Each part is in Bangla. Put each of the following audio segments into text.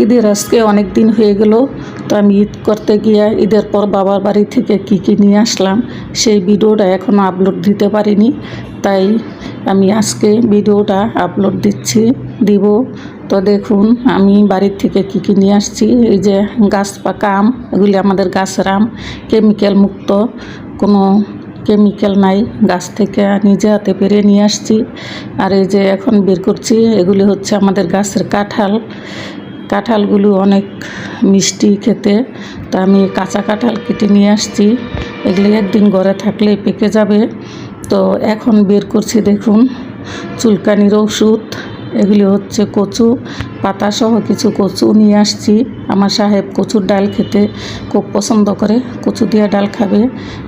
ঈদের আজকে অনেক দিন হয়ে গেল। তো আমি ঈদ করতে গিয়ে ঈদের পর বাবার বাড়ি থেকে কি নিয়ে আসলাম সেই ভিডিওটা এখনও আপলোড দিতে পারিনি, তাই আমি আজকে ভিডিওটা আপলোড দিব। তো দেখুন আমি বাড়ির থেকে কি নিয়ে আসছি। এই যে গাছ পাকা আম, এগুলি আমাদের গাছের আম, কেমিক্যাল মুক্ত, কোনো কেমিক্যাল নাই, গাছ থেকে নিজে হাতে পেরে নিয়ে আসছি। আর এই যে এখন বের করছি, এগুলি হচ্ছে আমাদের গাছের কাঁঠালগুলো অনেক মিষ্টি খেতে। তা আমি কাঁচা কাঁঠাল কেটে নিয়ে আসছি, এগুলি একদিন ঘরে থাকলে পেকে যাবে। তো এখন বের করছি, দেখুন চুলকানির ওষুধ, এগুলি হচ্ছে কচু পাতা সহ কিছু কচু নিয়ে আসছি। আমার সাহেব কচুর ডাল খেতে খুব পছন্দ করে, কচু দিয়ে ডাল খাবে।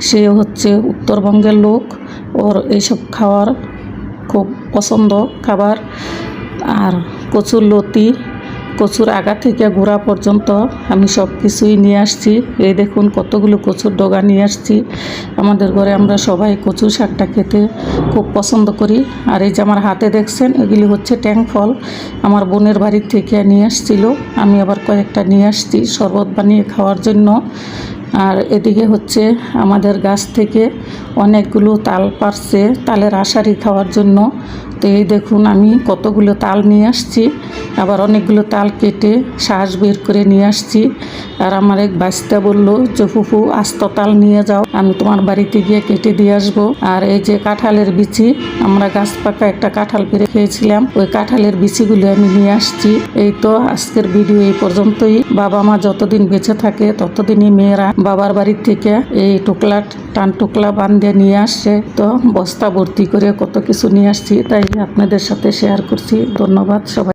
সে হচ্ছে উত্তরবঙ্গের লোক, ওর এইসব খাওয়ার খুব পছন্দ খাবার। আর কচুর লতি, কচুর আগা থেকে গোড়া পর্যন্ত আমি সব কিছুই নিয়ে আসছি। এই দেখুন কতগুলো কচুর ডগা নিয়ে আসছি। আমাদের ঘরে আমরা সবাই কচু শাকটা খেতে খুব পছন্দ করি। আর এই যে আমার হাতে দেখছেন, এগুলি হচ্ছে ট্যাং ফল, আমার বোনের বাড়ির থেকে নিয়ে আসছিল। আমি আবার কয়েকটা নিয়ে আসছি শরবত বানিয়ে খাওয়ার জন্য। আর এদিকে হচ্ছে আমাদের গাছ থেকে অনেকগুলো তাল পারছে তালের আশারি খাওয়ার জন্য। তো এই দেখুন আমি কতগুলো তাল নিয়ে আসছি, আবার অনেকগুলো তাল কেটে শ্বাস বের করে নিয়ে আসছি। আর আমার এক বাচ্চা বললো যে ফুফু আস্ত তাল নিয়ে যাও, আমি তোমার বাড়িতে গিয়ে কেটে দিয়ে আসবো। আর এই যে কাঁঠালের বিচি, আমরা গাছ পাকা একটা কাঁঠাল পেরে খেয়েছিলাম, ওই কাঁঠালের বিচিগুলো আমি নিয়ে আসছি। এই তো আজকের ভিডিও এই পর্যন্তই। বাবা মা যতদিন বেঁচে থাকে ততদিনই মেয়েরা বাবার বাড়ির থেকে এই টান টুকলা বান্ধে নিয়ে আসছে। তো বস্তা ভর্তি করে কত কিছু নিয়ে আসছি, তাই আপনাদের সাথে শেয়ার করছি। ধন্যবাদ সবাই।